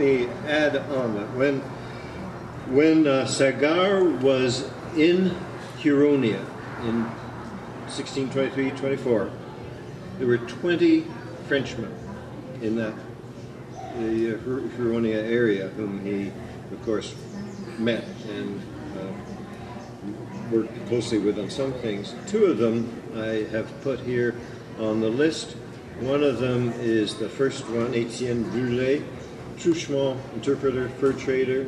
me add on that when Sagar was in Huronia in 1623-24, there were 20 Frenchmen in the Huronia area whom he, of course, met and worked closely with on some things. Two of them I have put here on the list. One of them is the first one, Etienne Brulé, Truchement, interpreter, fur trader.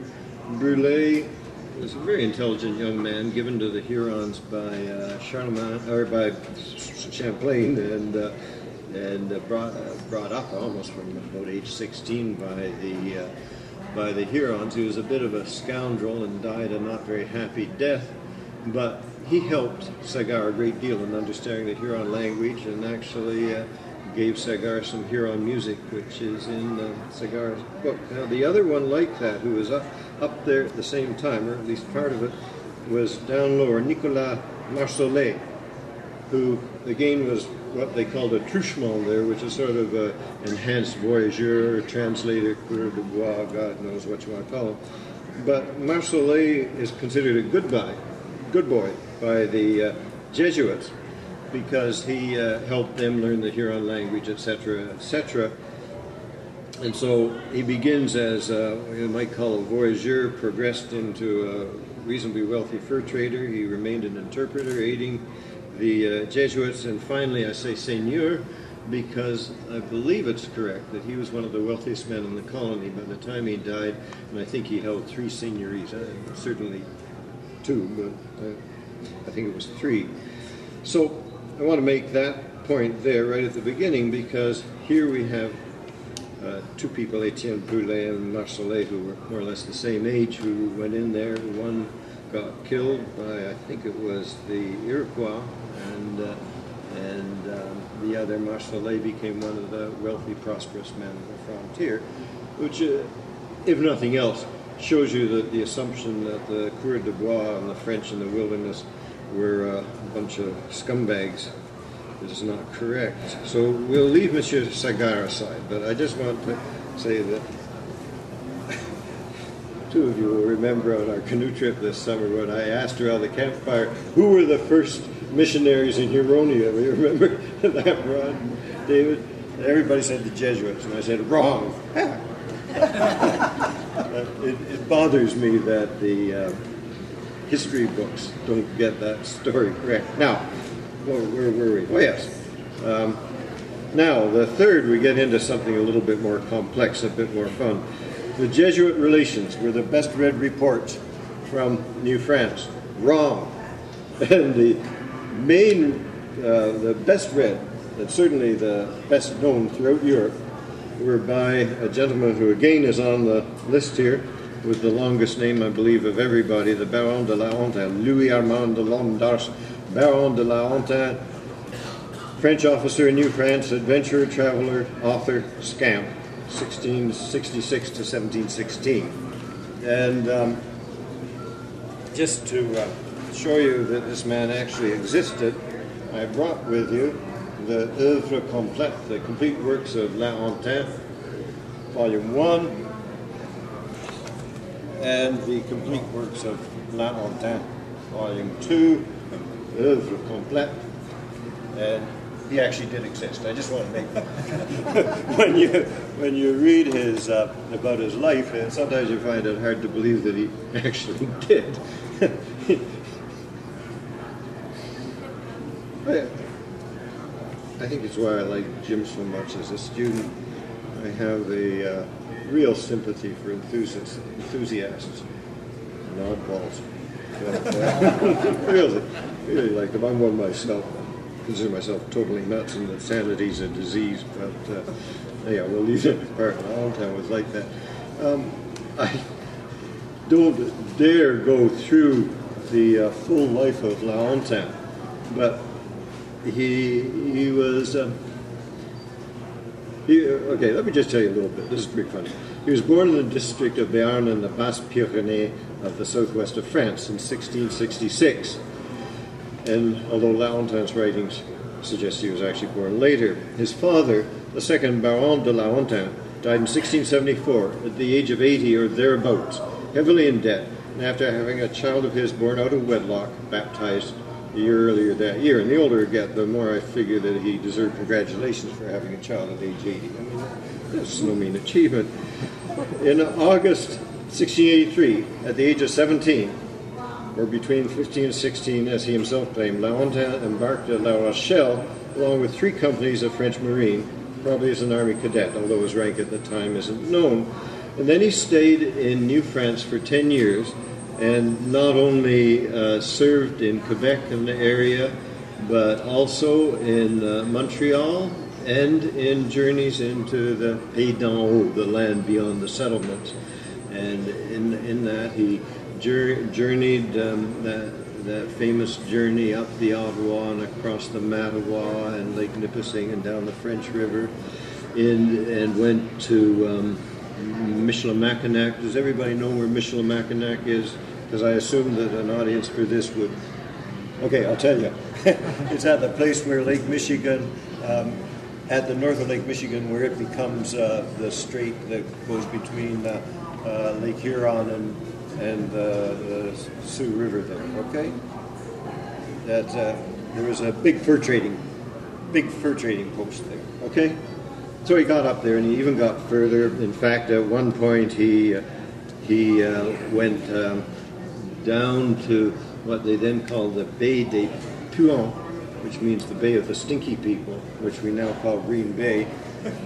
Brulé was a very intelligent young man given to the Hurons by Charlemagne, or by Champlain, and brought up almost from about age 16 by the Hurons. He was a bit of a scoundrel and died a not very happy death, but he helped Sagar a great deal in understanding the Huron language, and actually gave Sagar some Huron music, which is in Sagar's book. Now, the other one like that, who was up there at the same time, or at least part of it, was down lower, Nicolas Marsollet, who again was what they called a truchement there, which is sort of an enhanced voyageur, translator, coureur de bois, God knows what you want to call him. But Marsollet is considered a good boy by the Jesuits, because he helped them learn the Huron language, etc., etc. And so he begins as you might call a voyageur, progressed into a reasonably wealthy fur trader. He remained an interpreter, aiding the Jesuits, and finally I say seigneur because I believe it's correct that he was one of the wealthiest men in the colony by the time he died, and I think he held 3 seigneuries, certainly 2, but I think it was 3. So I want to make that point there right at the beginning, because here we have 2 people, Etienne Brulé and Marsollet, who were more or less the same age, who went in there. One got killed by, I think it was the Iroquois, and the other, Marsollet, became one of the wealthy, prosperous men of the frontier, which, if nothing else, shows you that the assumption that the coureurs de bois and the French in the wilderness were a bunch of scumbags is not correct. So we'll leave Monsieur Sagar aside, but I just want to say that 2 of you will remember on our canoe trip this summer when I asked around the campfire who were the first missionaries in Huronia. You remember that, Ron, David? Everybody said the Jesuits, and I said, wrong. It bothers me that the history books don't get that story correct. Now, where were we? Oh, yes. Now, the third, we get into something a little bit more complex, a bit more fun. The Jesuit relations were the best read reports from New France. Wrong. And the main, the best read, and certainly the best known throughout Europe, were by a gentleman who again is on the list here, with the longest name, I believe, of everybody, the Baron de la Hontan, Louis Armand de Landarche, Baron de la Hontan, French officer in New France, adventurer, traveler, author, scamp, 1666 to 1716. And just to show you that this man actually existed, I brought with you the Œuvre Complète, the complete works of La Hontan, Volume 1, and the complete works of La Hontan, Volume 2, Œuvre Complète, and he actually did exist. I just want to make when you read his about his life, sometimes you find it hard to believe that he actually did. I think it's why I like Jim so much as a student. I have a real sympathy for enthusiasts and oddballs. Really like them. I'm one myself. I consider myself totally nuts, and that sanity is a disease. But yeah, we'll leave it apart. A long time was like that. I don't dare go through the full life of La Hontan, but he was. Okay, let me just tell you a little bit. This is pretty funny. He was born in the district of Béarn in the Basses-Pyrénées of the southwest of France in 1666. And although La Hontan's writings suggest he was actually born later, his father, the second Baron de la Hontan, died in 1674 at the age of 80 or thereabouts, heavily in debt, and after having a child of his born out of wedlock, baptized a year earlier that year. And the older I get, the more I figure that he deserved congratulations for having a child at age 80. I mean, that's no mean achievement. In August 1683, at the age of 17, or between 15 and 16, as he himself claimed, La Hontan embarked at La Rochelle along with 3 companies of French Marine, probably as an army cadet, although his rank at the time isn't known. And then he stayed in New France for 10 years, and not only served in Quebec and the area, but also in Montreal and in journeys into the Pays d'en Haut, the land beyond the settlements. And in that he journeyed that famous journey up the Ottawa and across the Mattawa and Lake Nipissing and down the French River, and went to Michilimackinac. Does everybody know where Michilimackinac is? Because I assume that an audience for this would... Okay, I'll tell you. It's at the place where Lake Michigan, at the north of Lake Michigan, where it becomes the strait that goes between Lake Huron and the Sioux River there, okay? That there was a big fur trading post there, okay? So he got up there, and he even got further. In fact, at one point he went down to what they then called the Bay des Puants, which means the Bay of the Stinky People, which we now call Green Bay,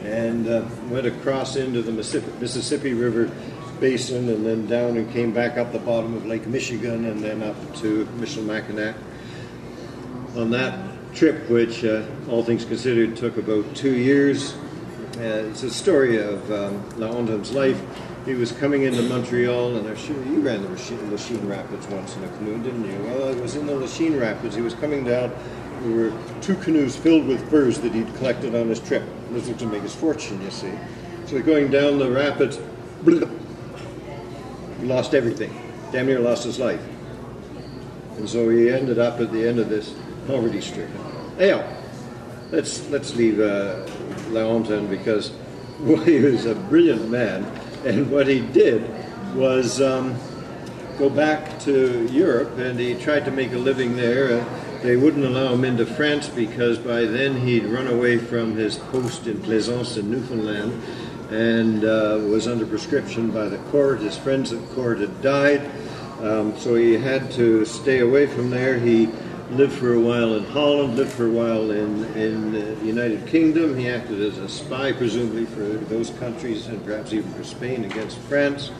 and went across into the Mississippi River basin, and then down and came back up the bottom of Lake Michigan, and then up to Michilimackinac. On that trip, which all things considered took about 2 years, it's a story of La Hontan's life. He was coming into Montreal, and I'm sure you ran the Lachine Rapids once in a canoe, didn't you? Well, it was in the Lachine Rapids. He was coming down. There were 2 canoes filled with furs that he'd collected on his trip. This was to make his fortune, you see. So going down the rapids, he lost everything. Damn near lost his life. And so he ended up at the end of this poverty-stricken. Anyhow, let's leave La Hontan, because well, he was a brilliant man, and what he did was go back to Europe, and he tried to make a living there. They wouldn't allow him into France because by then he'd run away from his post in Plaisance in Newfoundland and was under prescription by the court. His friends at court had died, so he had to stay away from there. He lived for a while in Holland, lived for a while in the United Kingdom. He acted as a spy, presumably, for those countries and perhaps even for Spain against France.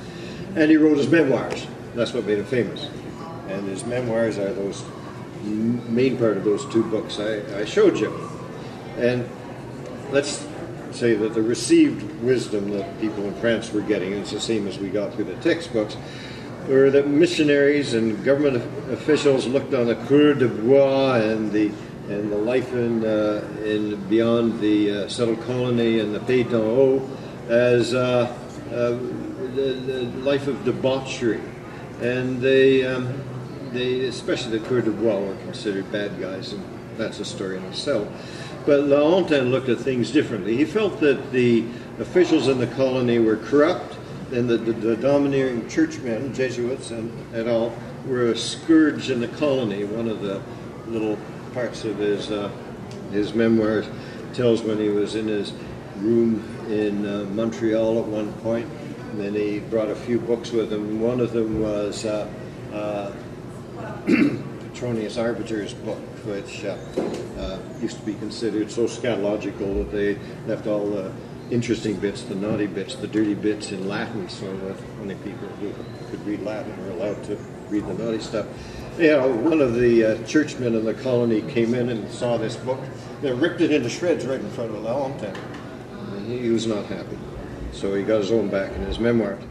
And he wrote his memoirs. That's what made him famous. And his memoirs are those main part of those 2 books I showed you. And let's say that the received wisdom that people in France were getting, and it's the same as we got through the textbooks, were that missionaries and government officials looked on the cour de bois and the life in beyond the settled colony and the Pays d'en Haut as the life of debauchery, and they especially the cour de bois were considered bad guys, and that's a story in itself. But La Hontan looked at things differently. He felt that the officials in the colony were corrupt, and the domineering churchmen, Jesuits and et al., were a scourge in the colony. One of the little parts of his memoirs tells when he was in his room in Montreal at one point, and then he brought a few books with him. One of them was Petronius Arbiter's book, which used to be considered so scatological that they left all the interesting bits, the naughty bits, the dirty bits in Latin, so that only people who could read Latin were allowed to read the naughty stuff. Yeah, one of the churchmen in the colony came in and saw this book. They ripped it into shreds right in front of La Hontan. And he was not happy. So he got his own back in his memoirs.